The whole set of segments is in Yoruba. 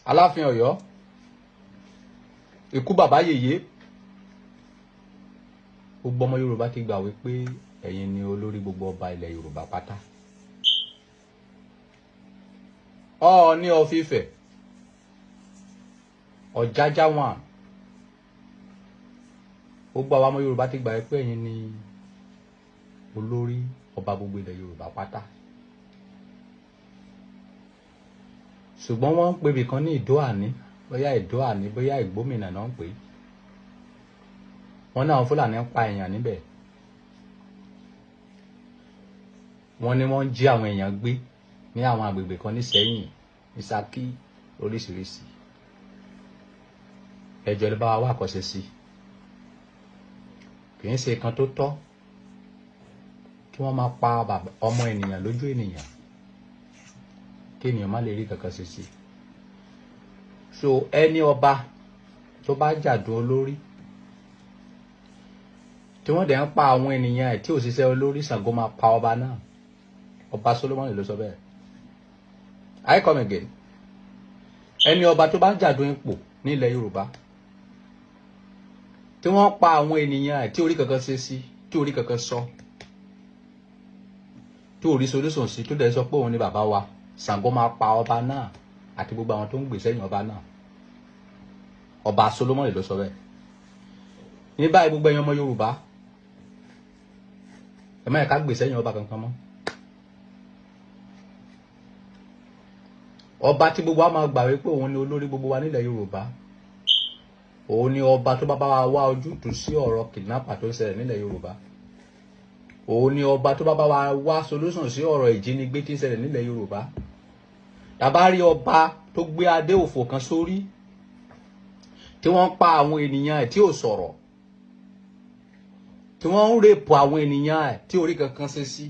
Alaafin Ọ̀yọ́, ikú bàbá yèyé, gbogbo ọmọ Yorùbá ti gbà wípé ẹ̀yin ni olórí gbogbo ọba ilẹ̀ Yorùbá pátá. Ọọ̀ni of Ifẹ̀, Ọ̀jájá wọn, gbogbo àwọn ọmọ Yorùbá ti gbà wípé ẹ̀yin ni olórí ọba gbogbo ilẹ̀ Yorùbá pátá. Ṣùgbọ́n wọ́n ń pè bìkan ní Ìdó-àní, bóyá Ìgbómìnà náà ń pè é. Wọ́n ní àwọn Fúlàní ń pa èèyàn níbẹ̀. Wọ́n ní wọ́n ń jí àwọn èèyàn gbé ní àwọn agbègbè kan ní Ṣẹ̀yìn, ní Ṣakí, oríṣiríṣi. Ẹjọ́ ló bá wa wá àkọsẹ̀ sí. Kì í ṣe kan tó tọ́ kí wọ́n máa pa ọmọ ènìyàn lójú ènìyàn, kí ènìyàn má lè rí kankan ṣe sí. So ẹni ọba tó bá jàdún olórí tí wọ́n dẹ̀ ń pa àwọn ènìyàn ẹ̀ tí ò ṣiṣẹ́ olórí, Ṣàngó máa pa ọba náà. Ọba Solaman ló sọ bẹ́ẹ̀. I come again. Ẹni ọba tó bá jàdún ipò ní ilẹ̀ Yorùbá tí wọ́n pa àwọn ènìyàn ẹ̀ tí orí kankan ṣe sí, tí orí kankan sọ, tí orí solution sí, tó dẹ̀ sọ pé òun ni bàbá wa, Ṣàngó máa pa ọba náà àti gbogbo àwọn tó ń gbè sẹ́yìn ọba náà. Ọba Solaman ló sọ bẹ́ẹ̀. Ní báyìí gbogbo ẹ̀yin ọmọ Yorùbá, ẹ má yẹ ká gbè sẹ́yìn ọba kankan mọ́. Ọba tí gbogbo wa máa gbà wípé òun ni olórí gbogbo wa nílẹ̀ Yorùbá, òun ni ọba tó bá bá wa wá ojútùú sí ọ̀rọ̀ kidnapper tó ń ṣẹlẹ̀ nílẹ̀ Yorùbá. Òun ni ọba tó bá bá wa wá solution sí ọ̀rọ̀ ìjínigbé tí ń ṣẹlẹ̀ nílẹ̀ Yorùbá. Tàbá rí ọba tó gbé adé òfò kan sórí tí wọ́n pa àwọn ènìyàn ẹ̀ tí ò sọ̀rọ̀, tí wọ́n ń rèpù àwọn ènìyàn ẹ̀ tí orí kankan ṣe sí,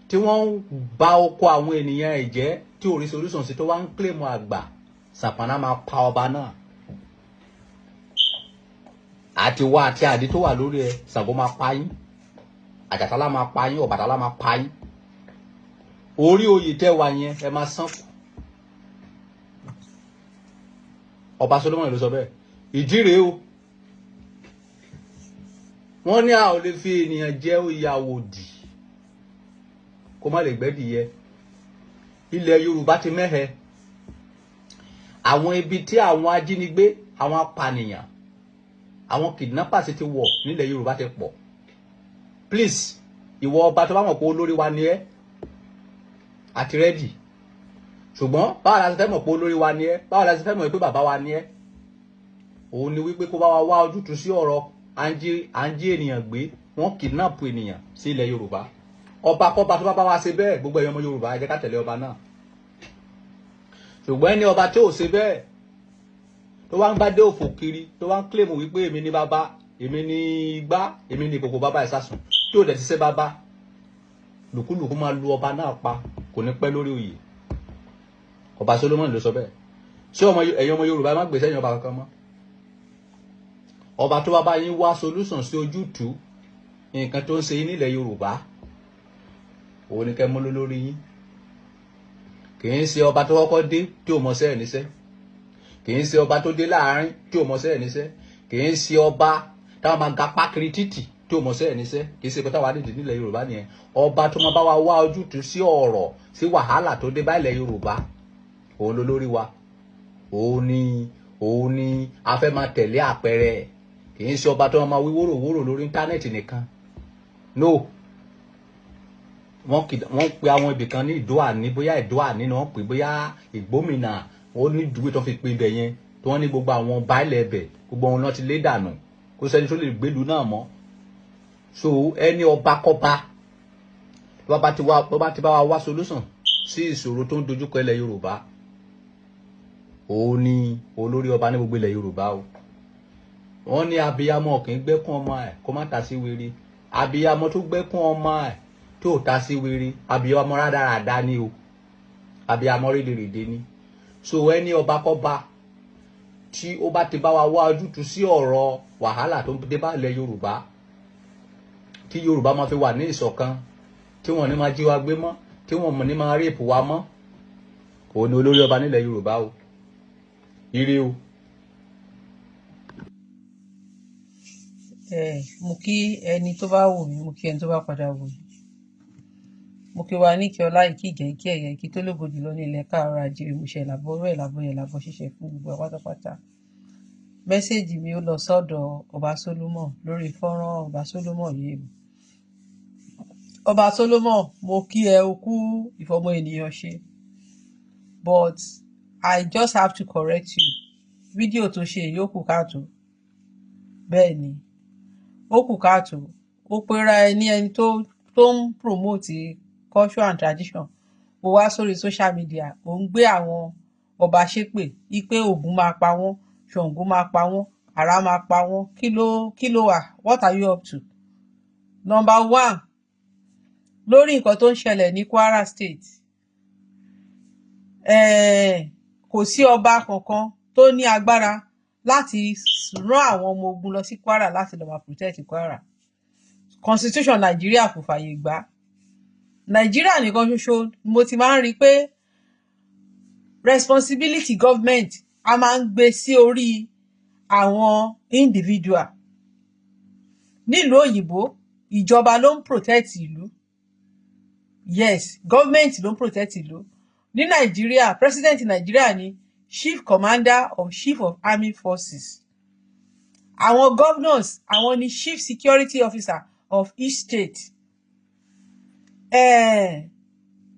tí wọ́n ń ba oko àwọn ènìyàn ẹ̀ jẹ́ tí orí solution sí, tó wá ń kílèmù àgbà, Ṣàpàná máa pa ọba náà. Àti wá àti àdí tó wà lórí ẹ, Ṣàngó máa pa yín, Àjàtálá máa pa yín, Ọbàtálá máa pa yín. Orí oyè tẹ́ wà yẹn ẹ máa sán. Ọba Solaman ló sọ bẹ́ẹ̀. Ìdí rèé o. Wọ́n ní a ò lè fi ènìyàn jẹ oyè àwòdì kó má lè gbẹ́dìyẹ. Ilẹ̀ Yorùbá ti mẹ́hẹ. Àwọn ibi tí àwọn ajínigbé, àwọn apànìyàn, àwọn kidnappers ti wọ̀ nílẹ̀ Yorùbá ti pọ̀. Please, ìwọ ọba tó bá mọ̀ pé olórí wa ni ẹ́, àti rẹ́dì. Ṣùgbọ́n báwo la ṣe fẹ́ mọ̀ pé olórí wa ni ẹ́, báwo la ṣe fẹ́ mọ̀ pé bàbá wa ni ẹ́? Òun ni wípé kó bá wa wá ojútùú sí ọ̀rọ̀ à ń jí ènìyàn gbé, wọ́n kidnap ènìyàn sí ilẹ̀ Yorùbá. Ọba kọ́ba tó bá bá wa ṣe bẹ́ẹ̀, gbogbo ẹ̀yin ọmọ Yorùbá ẹ jẹ́ ká tẹ̀lé ọba náà. Ṣùgbọ́n ẹni ọba tí ò ṣe bẹ́ẹ̀, tó wá ń bá dé òfò kiri, tó wá ń kílèmù wípé èmi ni bàbá, èmi ni igbá, èmi ni ìkòkò bàbá ìsásùn, tí ò dẹ̀ ti ṣe bàbá, lùkúlùkú máa lu ọba náà pa, kò ní pẹ́ lórí oyè. Ọba Solaman ló sọ bẹ́ẹ̀. Ṣé ẹ̀yin ọmọ Yorùbá má gbé sẹ́yìn ọba kankan mọ́? Ọba tó bá bá yín wá solution sí ojútùú nǹkan tó ń ṣe yín nílẹ̀ Yorùbá, òun ni kẹ́ mú lórí yín. Kì í ṣe ọba tó kọ́kọ́ dé tí ò mọṣẹ́ ẹ̀ níṣẹ́. Kì í ṣe ọba tó dé láàárín tí ò mọṣẹ́ ẹ̀ níṣẹ́. Kì í ṣe ọba táwọn máa ga pákiri títì tí ò mọṣẹ́ ẹ̀ níṣẹ́. Kì í ṣe pé táwa nídìí nílẹ̀ Yorùbá nìyẹn. Ọba tó máa bá wa wá ojútùú sí ọ̀rọ̀, sí wàhálà tó dé bá ilẹ̀ Yorùbá, òun ló lórí wa. Òun ni a fẹ́ máa tẹ̀lé àpẹẹrẹ. Kì í ṣe ọba tó máa wí wóró lórí íńtánẹ́ẹ̀tì nìkan. No. Wọ́n pe àwọn ibì kan ní Ìdó-àní, bóyá Ìdó-àní ni wọ́n pè, bóyá Ìgbómìnà, wọ́n ní ìdúgbò tó fi pe ibẹ̀ yẹn, tí wọ́n ní gbogbo àwọn baálẹ̀ ẹbẹ̀, gbogbo wọn náà ti lé dànù, kò sẹ́ni tó lè gbèlú náà mọ́. So ẹni ọba kọ́ba tó bá ti bá wa wá solution sí ìṣòro tó ń dojúkọ ilẹ̀ Yorùbá, òun ni olórí ọba ní gbogbo ilẹ̀ Yorùbá o. Wọ́n ní abiyamọ kì í gbẹ́kún ọmọ ẹ̀ kó má ta sí wèrè. Abiyamọ tó gbẹ́kún ọmọ ẹ̀ tó ta sí wèrè, abiyamọ rádaràda ni o. Abiyamọ rédèrèdè ni. So ẹni ọba kọ́ba tí ó bá ti bá wa wá ojútùú sí ọ̀rọ̀ wàhálà tó dé bá ilẹ̀ Yorùbá, tí Yorùbá máa fi wà ní ìṣọ̀kan, tí wọ́n ní máa jí wa gbé mọ́, tí wọ́n ní máa rèpù wa mọ́, òun ni olórí ọba nílẹ̀ Yorùbá o. Ire o. Mo kí ẹni tó bá wò mí, mo kí ẹni tó bá padà wò mí. Mo kí wa ní kí ọlá ìkí ìgẹ̀ ìkí ẹ̀yẹ ìkí tó lógo jùlọ ní ilẹ̀ káàárọ̀ oòjíire mo ṣe ìlàbọ̀rọ̀ ìlàbọ̀ ìlàbọ̀ ṣíṣe fún gbogbo wa pátápátá. Mẹ́sẹ̀jì mi ó lọ sọ́dọ̀ Ọba Solaman lórí fọ́nrán Ọba Solaman yìí. Ọba Solaman, mo kí ẹ o kú ìfọmọ ènìyàn ṣe, but I just have to correct you. Fídíò tó ṣe yìí ó kù káàtó. Bẹ́ẹ̀ ni, ó kù káàtó. Ó pera ẹ ní ẹni tó ń promote culture and tradition. Ó wá sórí social media, ó ń gbé àwọn ọba ṣépè wípé Ògún máa pa wọ́n, Ṣàngó máa pa wọ́n, Àrá máa pa wọ́n. Kí ló wà? What are you up to? Number one, lórí nǹkan tó ń ṣẹlẹ̀ ní Kwara State, kò sí ọba kankan tó ní agbára láti rán àwọn ọmọ ogun lọ sí Kwara láti lọ máa protect Kwara. Constitution Nàìjíríà kò fààyè gbà. Nàìjíríà nìkan ṣoṣo mo ti máa ń rí i pé responsibility government a máa ń gbé sí orí àwọn individual. Nílùú òyìnbó, ìjọba ló ń protect ìlú. Yes, government ló ń protect ìlú. Ní Nàìjíríà, president Nàìjíríà ni chief commander of chief of army forces. Àwọn governors, àwọn ni chief security officer of each state.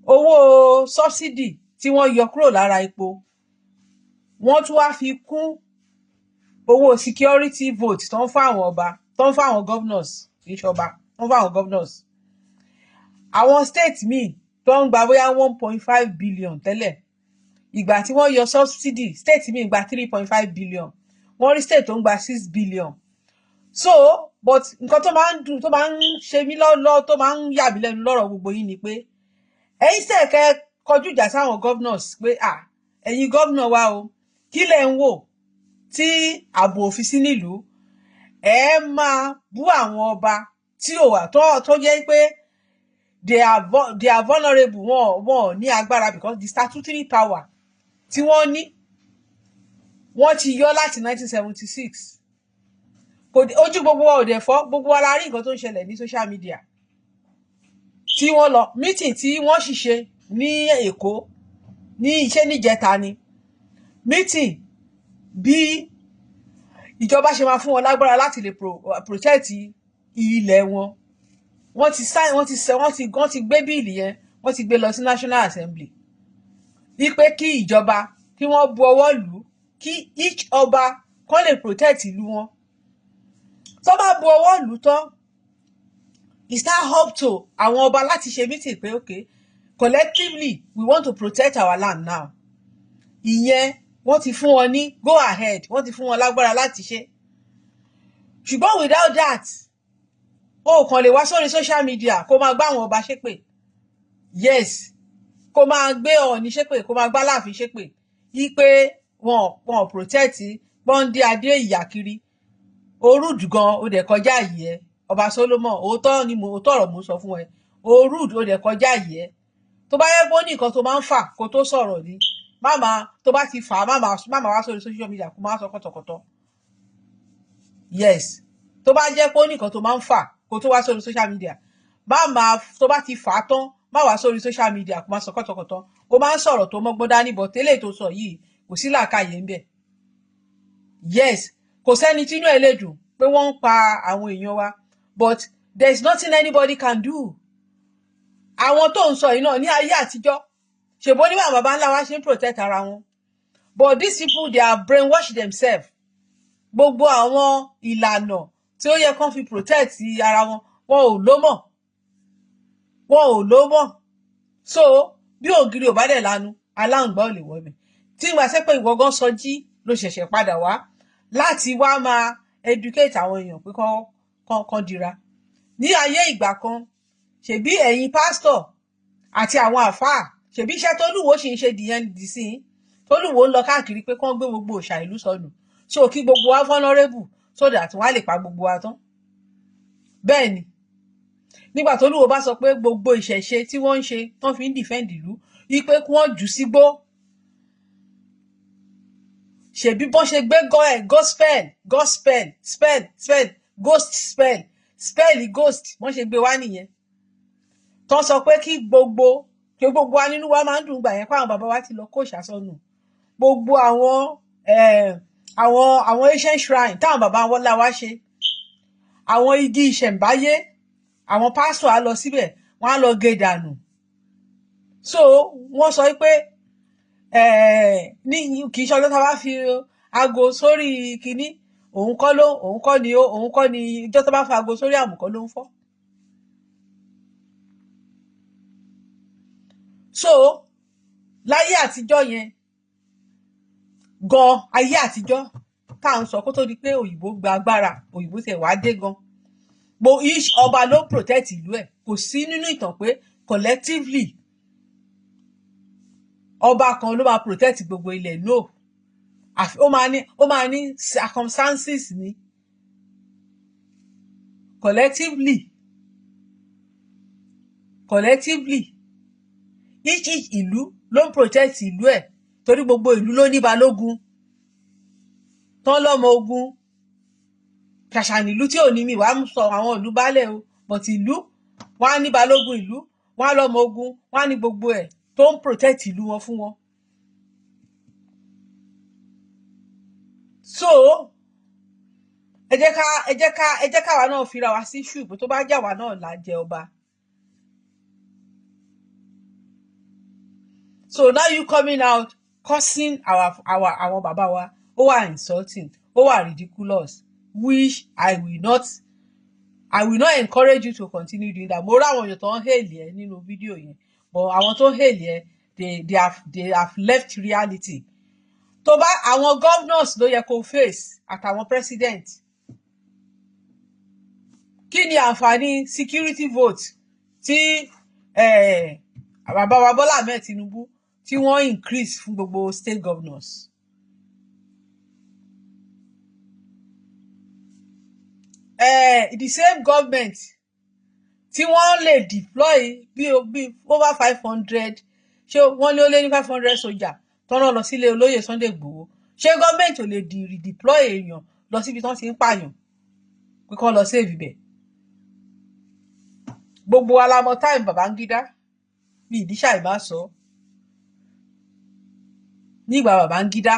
Owó subsidy tí wọ́n yọ kúrò lára epo, wọ́n tún wá fi kún owó security vote tó ń fún àwọn ọba, tó ń fún àwọn governors, ìṣọba, tó ń fún àwọn governors. Àwọn state míì tó ń gba bóyá 1.5 billion tẹ́lẹ̀, ìgbà tí wọ́n yọ subsidy, state míì gba 3.5 billion, wọ́n rí state tó ń gba 6 billion. So, but nǹkan tó máa ń dùn, tó máa ń ṣe mí lọ́lọ́, tó máa ń yà mí lẹ́nu lọ́rọ̀ gbogbo yín ni pé ẹ̀yin sẹ̀kẹ́ kọjú ìjà sáwọn governors pé ẹ̀yin governor wa o, kí lẹ̀ ń wò tí ààbò òfin sí nílùú, ẹ máa bú àwọn ọba tí ò wà tó jẹ́ pé they are vulnerable, wọn ní agbára because the statutory power tí wọ́n ní wọ́n ti yọ láti 1976. Ojú gbogbo wa ò dẹ̀ fọ́, gbogbo wa la rí nǹkan tó ń ṣẹlẹ̀ ní social media. Tí wọ́n lọ meeting tí wọ́n sì ṣe ní Èkó ní iṣẹ́ níjẹta ni meeting bí ìjọba ṣe máa fún wọn lágbára láti lè protect ilẹ̀ wọn. Wọ́n ti gbé bíìlì yẹn, wọ́n ti gbé lọ sí National Assembly wípé kí ìjọba kí wọ́n bu ọwọ́ lù ú, kí each ọba kán lè protect ìlú wọn. Tó bá bu ọwọ́ lù ú tán, it's now up to àwọn ọba láti ṣe meeting pé okay, collectively we want to protect our land now. Ìyẹn wọ́n ti fún wọn ní go ahead, wọ́n ti fún wọn lágbára láti ṣe. Ṣùgbọ́n without that, o kàn lè wá sórí social media kó máa gbá àwọn ọba ṣépè. Yes, kó máa gbé Ọọ̀ni ṣépè, kó máa gbá Aláàfin ṣépè wípé wọn protect bọ́ndé adé ìyà kiri. Orúdù gan, ó dẹ̀ kọjá yìí ẹ. Ọba Solaman, òótọ́ ọ̀rọ̀ mo sọ fún ẹ. Orúdù, ó dẹ̀ kọjá yìí ẹ. Tó bá yẹ kó ní nǹkan tó máa ń fà kó tó sọ̀rọ̀ ni, tó bá ti fà á, máma wá sórí social media kó máa sọ kọ́tọ̀kọ́tọ̀. Yes, tó bá jẹ́ pé ó ní nǹkan tó máa ń fà kó tó wá sórí social media, tó bá ti fà á tán, má wá sórí social media kó máa sọ kọ́tọ̀kọ́tọ̀. Ó máa ń sọ̀rọ̀ tó mọ́gbọ́n dání, bọ̀ tẹ́lẹ̀ tó sọ yìí kò sí làákàyè ń bẹ̀. Yes, kò sẹ́ni tínú ẹ̀ lè dùn pé wọ́n ń pa àwọn èèyàn wa, but there is nothing anybody can do. Àwọn tó ń sọ yìí náà ní ayé àtijọ́, ṣèbó ní bàbá ńlá wa ṣe ń protect ara wọn, but these people they are brainwash themselves. Gbogbo àwọn ìlànà tí ó yẹ kán fi protect ara wọn, wọn ò lò mọ́. So bí ògiri ò bá dẹ̀ lanu, aláǹgbá ò lè wọbẹ̀. Tí ìgbà sẹ́ pé ìwọ gan sọ jí ló ṣẹ̀ṣẹ̀ padà wá láti wá máa educate àwọn èèyàn pé kán dira. Ní ayé ìgbà kan, ṣèbí ẹ̀yin pásítọ̀ àti àwọn àfáà, ṣèbí iṣẹ́ tólúwo ṣì ń ṣe dìyẹn sí, tólúwo ń lọ káàkiri pé kán gbé gbogbo òòṣà ìlú sọnù, so kí gbogbo wa vulnerable so that wọ́n á lè pa gbogbo wa tán. Bẹ́ẹ̀ ni, nígbà tólúwo bá sọ pé gbogbo ìṣẹ̀ṣe tí wọ́n ń ṣe tán fi ń defend ìlú wípé kí wọ́n jù sígbó ṣebí bọ́n ṣe gbé ghost spell ghost wọ́n ṣe gbé wá nìyẹn tó sọ pé kí gbogbo wa nínú wa máa ń dùn gbà yẹn pé àwọn bàbá wa ti lọ kó ìṣàsọnù gbogbo àwọn ancient shrine táwọn bàbá wọn lá wá ṣe àwọn igi ìṣẹ̀ǹbáyé àwọn pásítọ̀ á lọ síbẹ̀ wọ́n á lọ gé dànù so wọ́n sọ pé ní kì í ṣe ọjọ́ tá a bá fi aago sórí kinní òun kọ́ ni ìjọ tó bá fa aago sórí àmùkọ́ ló ń fọ́. so láyé àtijọ́ yẹn gan ayé àtijọ́ tá à ń sọ kó tó di pé òyìnbó gba agbára òyìnbó tẹ̀ wá dé gan ọba ló protect ìlú ẹ̀ kò sí nínú ìtàn pé collectively ọba kan ló máa protect gbogbo ilẹ̀ no ó máa ní circumstances ni collectively each ìlú ló ń protect ìlú ẹ̀ torí gbogbo ìlú ló ní balógun tán lọ́mọ ogun ṣàṣà nílùú tí ò ní mi wàá sọ àwọn ìlú baálẹ̀ o but ìlú wọn á ní balógun ìlú wọn á lọ́mọ ogun wọn á ní gbogbo ẹ̀ tó ń protect ìlú wọn fún wọn. so ẹ jẹ́ káwa náà fira wa sí ṣùgbọ́n tó bá jà wá náà là jẹ ọba. so now you coming out cursing àwọn bàbá wa ó wà insulting ó wà ridiculous which I will not encourage you to continue doing that. mo rí àwọn èèyàn tó ń hèlì ẹ nínú fídíò yẹn but àwọn tó ń hèlì ẹ they have left reality. tó bá àwọn governors ló yẹ kó face àtàwọn president kí ni àǹfààní security vote tí bàbá wa Bọ́lá Ahmed Tinubu tí wọ́n increase fún gbogbo state governors. The same government tí wọ́n lè deploy bí over 500 ṣé wọ́n lé ní 500 sójà tọ́nà lọ sílé olóyè Sunday Igboho ṣé gọ́ọ̀mẹ̀ntì ò lè redeploy èèyàn lọ síbi tí wọ́n ti ń pààyàn pé kán lọ save ibẹ̀. gbogbo wa la mọ̀ time Babangida bí ìdíṣà ìbá sọ nígbà Babangida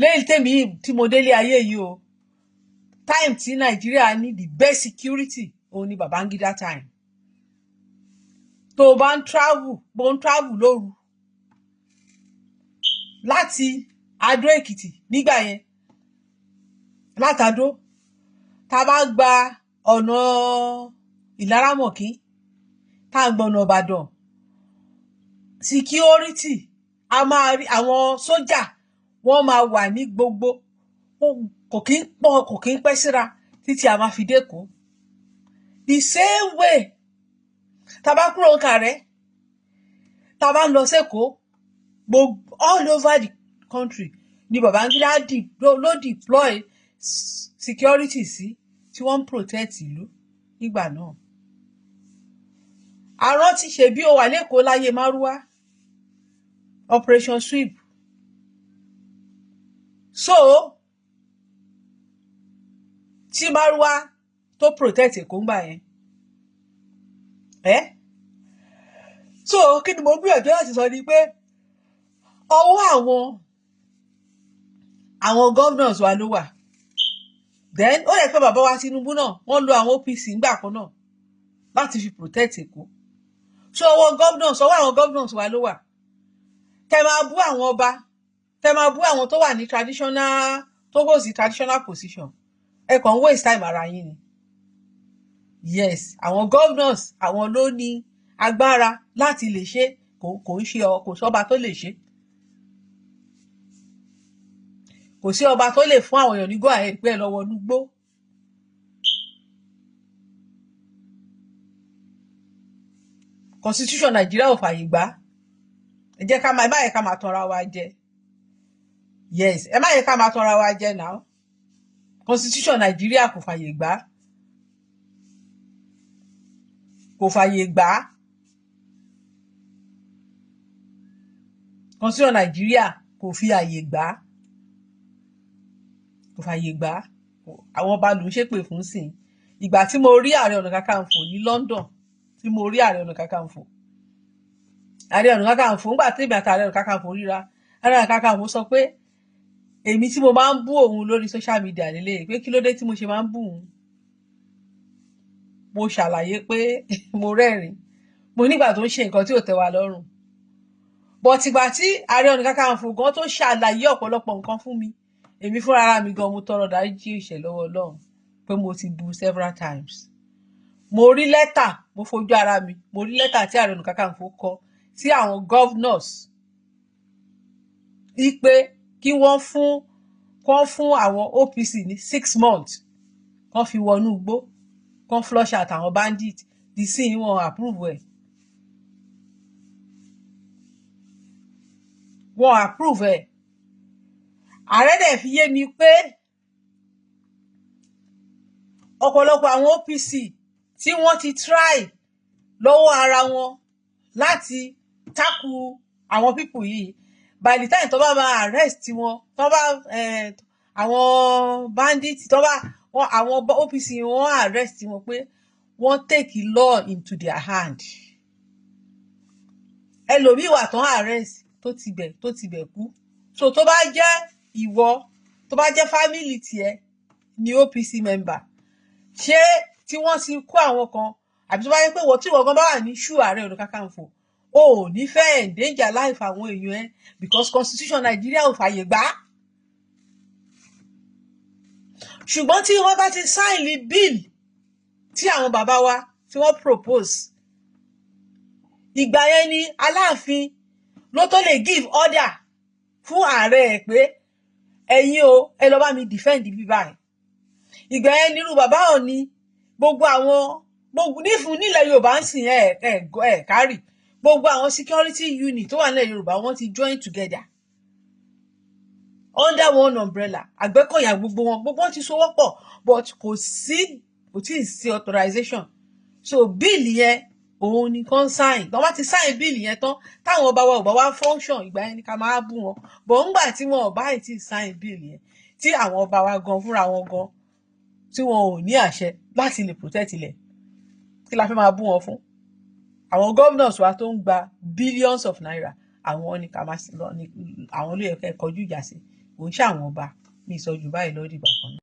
lẹ́yìn tèmi tí mo délé ayé yìí o time tí Nàìjíríà ní the best security òun ni Babangida time. tó o bá ń travel lóru láti Adó Èkìtì nígbà yẹn látàdó tá a bá gba ọ̀nà Ìlaramọ̀kín tá a gbọ̀nà Ìbàdàn security a máa rí àwọn sójà wọ́n máa wà ní gbogbo kò kí ń pẹ́ síra títí a máa fi dẹ́kun. the same way tá a bá kúrò Ìkàrẹ́ tá a bá ń lọ sẹ́kọ̀ọ́ gbogbo all over the country ni Babangida ló deploy security sí tí wọ́n ń protect ìlú nígbà náà. àrùn ti ṣe bí ó wà lẹ́kọ̀ọ́ láyé Márúwá operation sweep. so tí Márúwá tó protect Èkó ńgbà yẹn so kí ni mo gbìyànjú láti sọ ni pé ọwọ́ àwọn governors wa ló wà. then ó yẹ pé bàbá wa Tinubu náà wọ́n lo àwọn OPC ńgbà kan náà láti fi protect Èkó. so ọwọ́ àwọn governors wa ló wà. tẹ máa bú àwọn ọba tẹ máa bú àwọn tó wà ní tó hold the traditional position ẹ kàn ń waste time ara yín ni. yes àwọn governors àwọn ló ní agbára láti lè ṣe kò sọ́ba tó lè ṣe. kò sí ọba tó lè fún àwọn èèyàn ní go ahead pé ẹ lọ wọnú gbó. constitution Nàìjíríà ò fààyè gbà. ẹ jẹ́ ẹ má yẹ ká máa tanra wa jẹ. yes ẹ má yẹ ká máa tanra wa jẹ now. constitution Nàìjíríà kò fààyè gbà. constitution Nàìjíríà kò fi àyè gbà á, kò fàyè gbà á. Àwọn ọba ló ń ṣépè fún sìn. Ìgbà tí mo rí Ààrẹ Ọ̀nà Kakanfò ní London, tí mo rí Ààrẹ Ọ̀nà Kakanfò, Ààrẹ Ọ̀nà Kakanfò ńgbà tí èmi àti Ààrẹ Ọ̀nà Kakanfò ríra, Ààrẹ Ọ̀nà Kakanfò sọ pé èmi tí mo máa ń bú òun lórí social media lélẹ̀, pé kí ló dé tí mo ṣe máa ń bú òun. Mo ṣàlàyé pé mo rẹ́rìn-ín, mo nígbà tó ń ṣe nǹkan tí ò tẹ́ wa lọ́rùn. But ìgbà tí Ààrẹ Ọ̀nà Kakanfò gan tó ṣàlàyé ọ̀pọ̀lọpọ̀ nǹkan fún mi, èmi fúnra ara mi gan mo tọrọ dáríjì ẹ̀ṣẹ̀ lọ́wọ́ Ọlọ́run pé mo ti bú several times. Mo rí lẹ́tà, mo fojú ara mi, mo rí lẹ́tà tí Ààrẹ Ọ̀nà Kakanfò kọ sí àwọn governors wípé kí wọ́n fún àwọn OPC ní 6 months kán fi wọnú igbó, kán flush out àwọn bandit. The scene wọn approve ẹ̀. Wọ́n approve ẹ̀. Ààrẹ dẹ̀ fi yé mi pé ọ̀pọ̀lọpọ̀ àwọn OPC tí wọ́n ti try lọ́wọ́ ara wọn láti tackle àwọn people yìí, by the time tó bá máa arrest wọn, tó bá àwọn bandit, tó bá àwọn OPC wọn arrest wọn pé wọ́n take law into their hand. Ẹlòmíì wà tán arrest tó ti bẹ̀ kú. So tó bá jẹ́ ìwọ, tó bá jẹ́ family tiẹ̀ ni OPC member, ṣé tí wọ́n ti kó àwọn kan, àbí tó bá yẹ pé tí ìwọ gan bá wà ní ṣú Ààrẹ Ọ̀nà Kakanfò, o ò ní fẹ́ endanger life àwọn èèyàn ẹ because constitution Nigeria ò fàyè gbà á. Ṣùgbọ́n tí wọ́n bá ti sign bill tí àwọn bàbá wa tí wọ́n propose, ìgbà yẹn ni Aláàfin ló tó lè give order fún ààrẹ ẹ̀ pé ẹ̀yin o, ẹ lọ bá mi defend bí báyìí. Ìgbà yẹn nírú Bàbá Ọọ ní gbogbo nílẹ̀ Yorùbá ń sìn kárì, gbogbo àwọn security unit tó wà nílẹ̀ Yorùbá wọ́n ti join together under one umbrella. Àgbẹ̀kọ̀yà gbogbo wọn ti sowọ́pọ̀, but kò tí ì sí authorization. So bill yẹn òun ni kàn sign. Wọ́n bá ti sign bill yẹn tán, táwọn ọba wa ò bá wá function, ìgbà yẹn ni ká máa bú wọn. But ńgbà tí wọn ò bá ti sign bill yẹn, tí àwọn ọba wa gan fúnra wọn gan tí wọn ò ní àṣẹ láti lè protect ilẹ̀, kí la fẹ́ máa bú wọn fún? Àwọn governors wa tó ń gba billions of naira, àwọn ni ká máa lọ ní àwọn ló yẹ kẹ́ kọjú ìjà sí, kò ń ṣe àwọn ọba. Mi sọ jù báyìí lọ, dìgbà kan náà.